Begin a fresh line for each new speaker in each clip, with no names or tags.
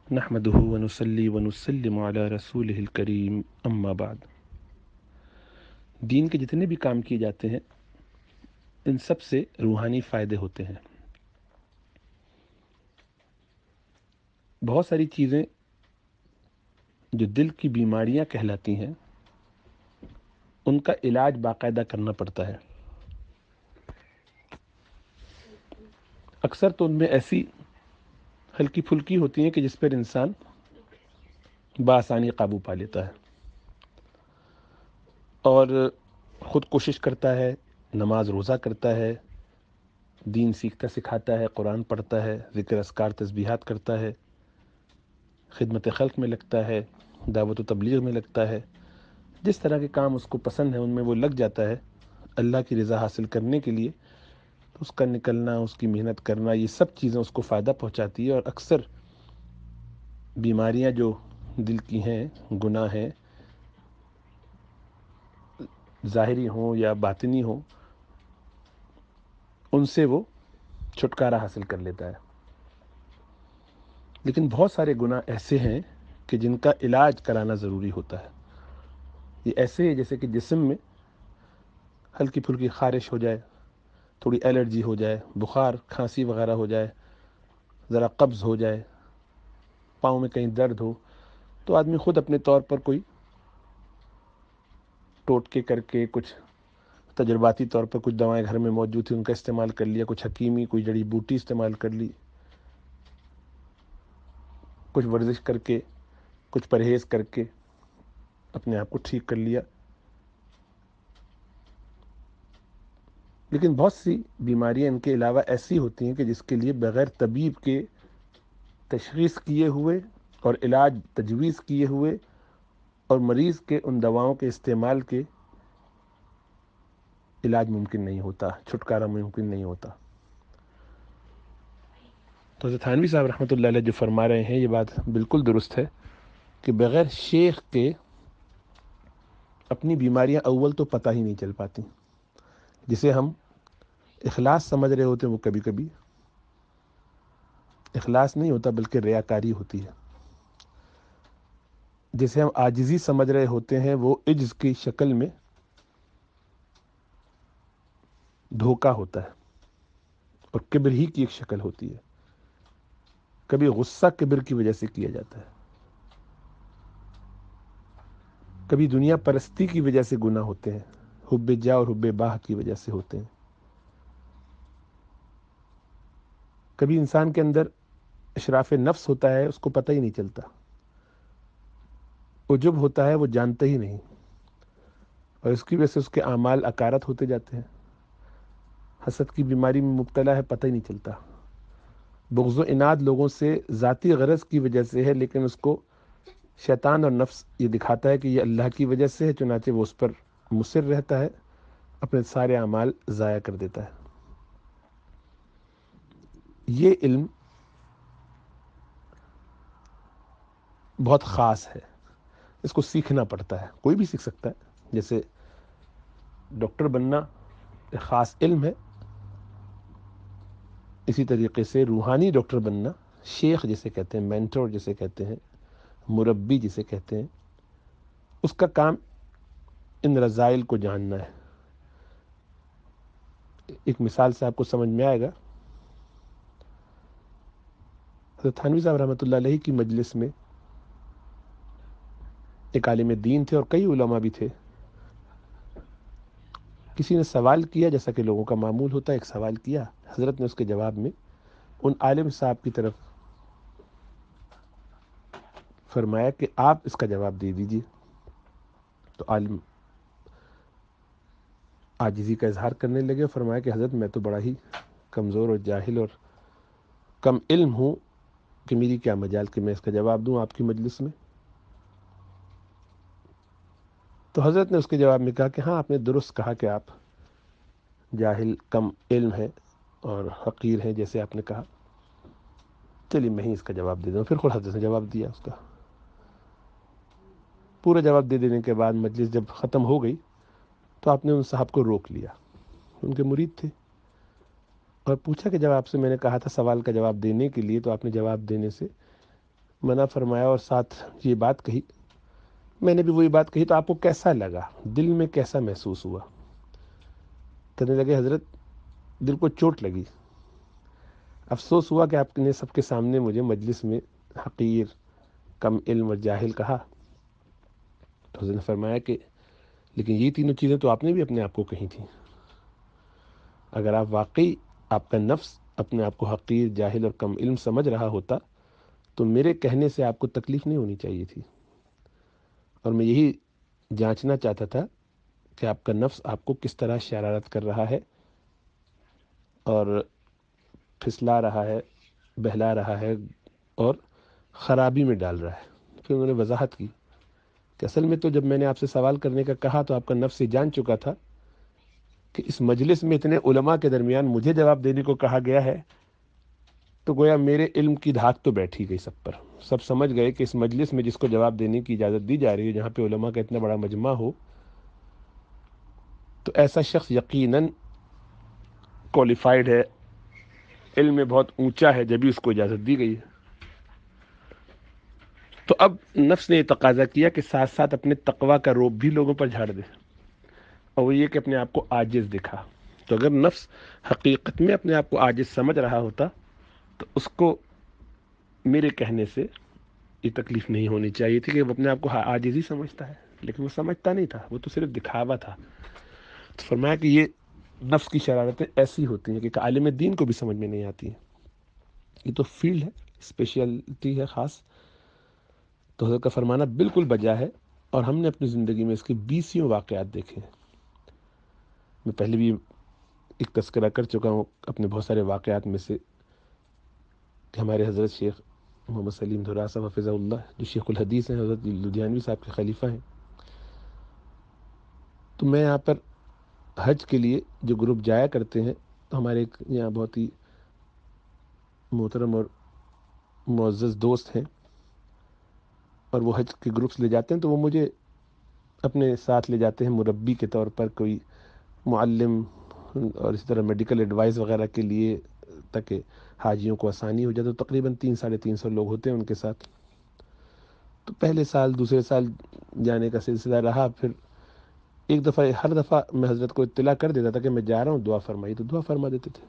نحمده ونصلي ونسلم علی رسولہ الکریم اما بعد۔ دین کے جتنے بھی کام کیے جاتے ہیں ان سب سے روحانی فائدے ہوتے ہیں۔ بہت ساری چیزیں جو دل کی بیماریاں کہلاتی ہیں ان کا علاج باقاعدہ کرنا پڑتا ہے۔ اکثر تو ان میں ایسی ہلکی پھلکی ہوتی ہیں کہ جس پر انسان بآسانی قابو پا لیتا ہے اور خود کوشش کرتا ہے، نماز روزہ کرتا ہے، دین سیکھتا سکھاتا ہے، قرآن پڑھتا ہے، ذکر اذکار تسبیحات کرتا ہے، خدمت خلق میں لگتا ہے، دعوت و تبلیغ میں لگتا ہے۔ جس طرح کے کام اس کو پسند ہے ان میں وہ لگ جاتا ہے اللہ کی رضا حاصل کرنے کے لیے، تو اس کا نکلنا، اس کی محنت کرنا، یہ سب چیزیں اس کو فائدہ پہنچاتی ہے۔ اور اکثر بیماریاں جو دل کی ہیں، گناہ ہیں، ظاہری ہوں یا باطنی ہوں، ان سے وہ چھٹکارا حاصل کر لیتا ہے۔ لیکن بہت سارے گناہ ایسے ہیں کہ جن کا علاج کرانا ضروری ہوتا ہے۔ یہ ایسے ہے جیسے کہ جسم میں ہلکی پھلکی خارش ہو جائے، تھوڑی الرجی ہو جائے، بخار کھانسی وغیرہ ہو جائے، ذرا قبض ہو جائے، پاؤں میں کہیں درد ہو، تو آدمی خود اپنے طور پر کوئی ٹوٹکے کر کے، کچھ تجرباتی طور پر کچھ دوائیں گھر میں موجود تھیں ان کا استعمال کر لیا، کچھ حکیمی کوئی جڑی بوٹی استعمال کر لی، کچھ ورزش کر کے، کچھ پرہیز کر کے اپنے آپ کو ٹھیک کر لیا۔ لیکن بہت سی بیماریاں ان کے علاوہ ایسی ہوتی ہیں کہ جس کے لیے بغیر طبیب کے تشخیص کیے ہوئے اور علاج تجویز کیے ہوئے اور مریض کے ان دواؤں کے استعمال کے علاج ممکن نہیں ہوتا، چھٹکارا ممکن نہیں ہوتا۔ تو حضرت تھانوی صاحب رحمۃ اللہ علیہ جو فرما رہے ہیں یہ بات بالکل درست ہے کہ بغیر شیخ کے اپنی بیماریاں اول تو پتہ ہی نہیں چل پاتی۔ جسے ہم اخلاص سمجھ رہے ہوتے ہیں وہ کبھی کبھی اخلاص نہیں ہوتا بلکہ ریاکاری ہوتی ہے۔ جسے ہم عاجزی سمجھ رہے ہوتے ہیں وہ عجز کی شکل میں دھوکہ ہوتا ہے اور کبر ہی کی ایک شکل ہوتی ہے۔ کبھی غصہ کبر کی وجہ سے کیا جاتا ہے، کبھی دنیا پرستی کی وجہ سے گناہ ہوتے ہیں، حب جاہ اور حب باہ کی وجہ سے ہوتے ہیں۔ کبھی انسان کے اندر اشراف نفس ہوتا ہے، اس کو پتہ ہی نہیں چلتا، عجب ہوتا ہے وہ جانتا ہی نہیں، اور اس کی وجہ سے اس کے اعمال اکارت ہوتے جاتے ہیں۔ حسد کی بیماری میں مبتلا ہے، پتہ ہی نہیں چلتا۔ بغض و عناد لوگوں سے ذاتی غرض کی وجہ سے ہے، لیکن اس کو شیطان اور نفس یہ دکھاتا ہے کہ یہ اللہ کی وجہ سے ہے، چنانچہ وہ اس پر مصر رہتا ہے، اپنے سارے اعمال ضائع کر دیتا ہے۔ یہ علم بہت خاص ہے، اس کو سیکھنا پڑتا ہے، کوئی بھی سیکھ سکتا ہے۔ جیسے ڈاکٹر بننا ایک خاص علم ہے، اسی طریقے سے روحانی ڈاکٹر بننا، شیخ جسے کہتے ہیں، مینٹور جسے کہتے ہیں، مربی جسے کہتے ہیں، اس کا کام ان رذائل کو جاننا ہے۔ ایک مثال سے آپ کو سمجھ میں آئے گا۔ حضرت تھانوی صاحب رحمۃ اللہ علیہ کی مجلس میں ایک عالم دین تھے اور کئی علماء بھی تھے۔ کسی نے سوال کیا، جیسا کہ لوگوں کا معمول ہوتا ہے، ایک سوال کیا، حضرت نے اس کے جواب میں ان عالم صاحب کی طرف فرمایا کہ آپ اس کا جواب دے دیجئے۔ تو عالم عاجزی کا اظہار کرنے لگے، فرمایا کہ حضرت میں تو بڑا ہی کمزور اور جاہل اور کم علم ہوں کہ میری کیا مجال کہ میں اس کا جواب دوں آپ کی مجلس میں۔ تو حضرت نے اس کے جواب میں کہا کہ ہاں آپ نے درست کہا کہ آپ جاہل کم علم ہیں اور حقیر ہیں جیسے آپ نے کہا، چلیے میں ہی اس کا جواب دے دوں۔ پھر خود حضرت نے جواب دیا اس کا۔ پورا جواب دے دینے کے بعد مجلس جب ختم ہو گئی تو آپ نے ان صاحب کو روک لیا، ان کے مرید تھے، اور پوچھا کہ جب آپ سے میں نے کہا تھا سوال کا جواب دینے کے لیے تو آپ نے جواب دینے سے منع فرمایا اور ساتھ یہ بات کہی، میں نے بھی وہی بات کہی، تو آپ کو کیسا لگا؟ دل میں کیسا محسوس ہوا؟ کہنے لگے حضرت دل کو چوٹ لگی، افسوس ہوا کہ آپ نے سب کے سامنے مجھے مجلس میں حقیر، کم علم اور جاہل کہا۔ تو حضرت نے فرمایا کہ لیکن یہ تینوں چیزیں تو آپ نے بھی اپنے آپ کو کہی تھیں۔ اگر آپ واقعی آپ کا نفس اپنے آپ کو حقیر، جاہل اور کم علم سمجھ رہا ہوتا تو میرے کہنے سے آپ کو تکلیف نہیں ہونی چاہیے تھی، اور میں یہی جانچنا چاہتا تھا کہ آپ کا نفس آپ کو کس طرح شرارت کر رہا ہے اور پھسلا رہا ہے، بہلا رہا ہے اور خرابی میں ڈال رہا ہے۔ پھر انہوں نے وضاحت کی کہ اصل میں تو جب میں نے آپ سے سوال کرنے کا کہا تو آپ کا نفس یہ جان چکا تھا کہ اس مجلس میں اتنے علماء کے درمیان مجھے جواب دینے کو کہا گیا ہے، تو گویا میرے علم کی دھاک تو بیٹھی گئی سب پر۔ سب سمجھ گئے کہ اس مجلس میں جس کو جواب دینے کی اجازت دی جا رہی ہے، جہاں پہ علماء کا اتنا بڑا مجمع ہو، تو ایسا شخص یقیناً کوالیفائڈ ہے، علم میں بہت اونچا ہے، جبھی اس کو اجازت دی گئی ہے۔ تو اب نفس نے یہ تقاضا کیا کہ ساتھ ساتھ اپنے تقوی کا روب بھی لوگوں پر جھاڑ دے، اور وہ یہ کہ اپنے آپ کو عاجز دکھا۔ تو اگر نفس حقیقت میں اپنے آپ کو عاجز سمجھ رہا ہوتا تو اس کو میرے کہنے سے یہ تکلیف نہیں ہونی چاہیے تھی کہ وہ اپنے آپ کو عاجز ہی سمجھتا ہے، لیکن وہ سمجھتا نہیں تھا، وہ تو صرف دکھاوا تھا۔ تو فرمایا کہ یہ نفس کی شرارتیں ایسی ہوتی ہیں کہ عالم دین کو بھی سمجھ میں نہیں آتی ہیں، یہ تو فیلڈ ہے، اسپیشلٹی ہے خاص۔ تو حضرت کا فرمانا بالکل بجا ہے، اور ہم نے اپنی زندگی میں اس کے 20 واقعات دیکھے ہیں۔ میں پہلے بھی ایک تذکرہ کر چکا ہوں اپنے بہت سارے واقعات میں سے کہ ہمارے حضرت شیخ محمد سلیم دھرا صاحب حفظہ اللہ، جو شیخ الحدیث ہیں، حضرت لدھیانوی صاحب کے خلیفہ ہیں، تو میں یہاں پر حج کے لیے جو گروپ جایا کرتے ہیں، تو ہمارے ایک یہاں بہت ہی محترم اور معزز دوست ہیں، اور وہ حج کے گروپس لے جاتے ہیں، تو وہ مجھے اپنے ساتھ لے جاتے ہیں مربی کے طور پر، کوئی معلم، اور اسی طرح میڈیکل ایڈوائس وغیرہ کے لیے، تاکہ حاجیوں کو آسانی ہو جائے۔ تو تقریباً 300-350 لوگ ہوتے ہیں ان کے ساتھ۔ تو پہلے سال، دوسرے سال جانے کا سلسلہ رہا، پھر ایک دفعہ، ہر دفعہ میں حضرت کو اطلاع کر دیتا تھا کہ میں جا رہا ہوں، دعا فرمائی، تو دعا فرما دیتے تھے۔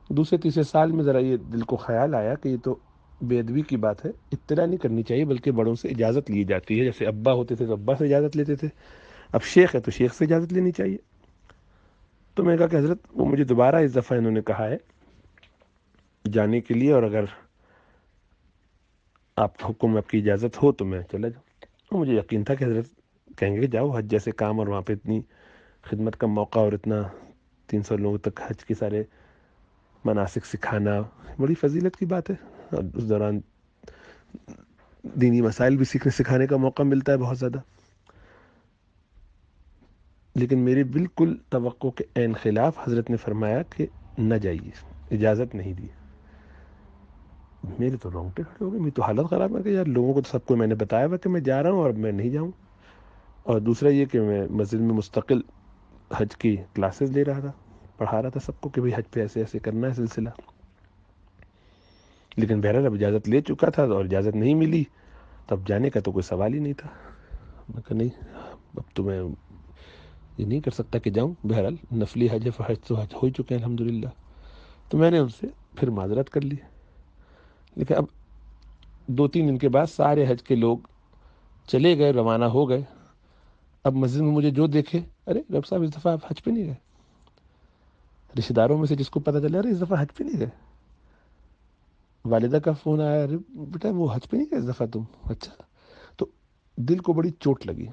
دوسرے تیسرے سال میں ذرا یہ دل کو خیال آیا کہ یہ تو بے ادبی کی بات ہے، اطلاع نہیں کرنی چاہیے، بلکہ بڑوں سے اجازت لی جاتی ہے۔ جیسے ابا ہوتے تھے تو ابا سے اجازت لیتے تھے، اب شیخ ہے تو شیخ سے اجازت لینی چاہیے۔ تو میں نے کہا کہ حضرت وہ مجھے دوبارہ اس دفعہ انہوں نے کہا ہے جانے کے لیے، اور اگر آپ کا حکم، آپ کی اجازت ہو تو میں چلا جاؤں۔ اور مجھے یقین تھا کہ حضرت کہیں گے جاؤ، حج جیسے کام، اور وہاں پہ اتنی خدمت کا موقع، اور اتنا 300 لوگوں تک حج کے سارے مناسک سکھانا بڑی فضیلت کی بات ہے، اور اس دوران دینی مسائل بھی سیکھنے سکھانے کا موقع ملتا ہے بہت زیادہ۔ لیکن میری بالکل توقع کے عین خلاف حضرت نے فرمایا کہ نہ جائیے، اجازت نہیں دی۔ میرے تو رونگٹے کھڑے ہو گئے، میری تو حالت خراب ہے کہ یار لوگوں کو تو سب کو میں نے بتایا ہوا کہ میں جا رہا ہوں اور میں نہیں جاؤں، اور دوسرا یہ کہ میں مسجد میں مستقل حج کی کلاسز لے رہا تھا، پڑھا رہا تھا سب کو کہ بھئی حج پہ ایسے ایسے کرنا ہے سلسلہ۔ لیکن بہرحال اب اجازت لے چکا تھا اور اجازت نہیں ملی، تب جانے کا تو کوئی سوال ہی نہیں تھا۔ میں کہا نہیں، اب تو میں یہ نہیں کر سکتا کہ جاؤں، بہرحال نفلی حج ہے، حج تو حج ہو ہی چکے ہیں الحمدللہ۔ تو میں نے ان سے پھر معذرت کر لی۔ لیکن اب 2-3 دن کے بعد سارے حج کے لوگ چلے گئے، روانہ ہو گئے۔ اب مسجد میں مجھے جو دیکھے، ارے رب صاحب اس دفعہ آپ حج پہ نہیں گئے؟ رشتہ داروں میں سے جس کو پتہ چلا ارے اس دفعہ حج پہ نہیں گئے، والدہ کا فون آیا، ارے بیٹا وہ حج پہ نہیں گئے اس دفعہ تم؟ اچھا۔ تو دل کو بڑی چوٹ لگی،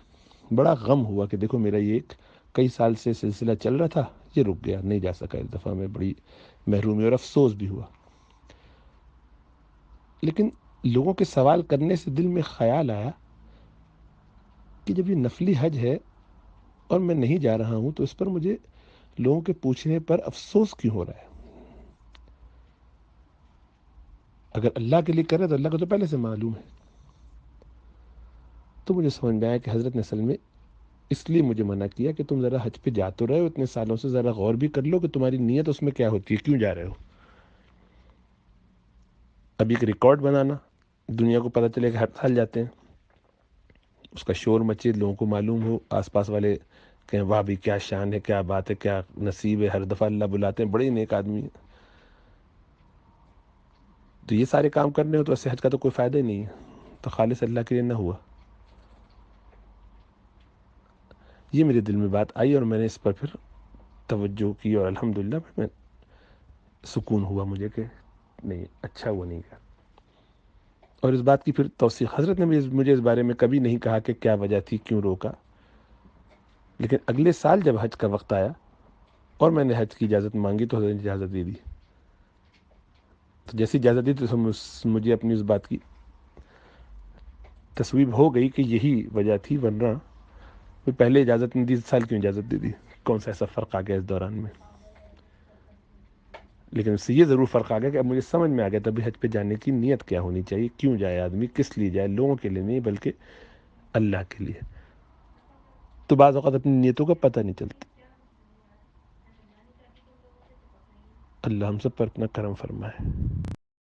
بڑا غم ہوا کہ دیکھو میرا یہ ایک کئی سال سے سلسلہ چل رہا تھا، یہ رک گیا، نہیں جا سکا اس دفعہ، میں بڑی محرومی اور افسوس بھی ہوا۔ لیکن لوگوں کے سوال کرنے سے دل میں خیال آیا کہ جب یہ نفلی حج ہے اور میں نہیں جا رہا ہوں، تو اس پر مجھے لوگوں کے پوچھنے پر افسوس کیوں ہو رہا ہے؟ اگر اللہ کے لیے کرے تو اللہ کو تو پہلے سے معلوم ہے۔ تو مجھے سمجھ میں آیا کہ حضرت نے اصل میں اس لیے مجھے منع کیا کہ تم ذرا حج پہ جا تو رہے ہو اتنے سالوں سے، ذرا غور بھی کر لو کہ تمہاری نیت اس میں کیا ہوتی ہے، کیوں جا رہے ہو۔ اب ایک ریکارڈ بنانا دنیا کو پتہ چلے کہ ہر سال جاتے ہیں، اس کا شور مچے، لوگوں کو معلوم ہو، آس پاس والے کہیں واہ بھی کیا شان ہے، کیا بات ہے، کیا نصیب ہے، ہر دفعہ اللہ بلاتے ہیں، بڑے نیک آدمی ہیں۔ تو یہ سارے کام کرنے ہو تو ایسے حج کا تو کوئی فائدہ ہی نہیں ہے، تو خالص اللہ کے لیے نہ ہوا۔ یہ میرے دل میں بات آئی اور میں نے اس پر پھر توجہ کی، اور الحمدللہ میں سکون ہوا مجھے کہ نہیں، اچھا وہ نہیں کیا۔ اور اس بات کی پھر توثیق حضرت نے مجھے اس بارے میں کبھی نہیں کہا کہ کیا وجہ تھی، کیوں روکا، لیکن اگلے سال جب حج کا وقت آیا اور میں نے حج کی اجازت مانگی تو حضرت نے اجازت دے دی۔ تو جیسی اجازت دی تو مجھے اپنی اس بات کی تصویب ہو گئی کہ یہی وجہ تھی، ورنہ وہ پہلے اجازت نہیں دی، اس سال کیوں اجازت دے دی، کون سا ایسا فرق آ گیا اس دوران میں۔ لیکن اس سے یہ ضرور فرق آ گیا کہ اب مجھے سمجھ میں آ گیا تبھی حج پہ جانے کی نیت کیا ہونی چاہیے، کیوں جائے آدمی، کس لیے جائے، لوگوں کے لیے نہیں بلکہ اللہ کے لیے۔ تو بعض اوقات اپنی نیتوں کا پتہ نہیں چلتا۔ اللہ ہم سب پر اپنا کرم فرمائے۔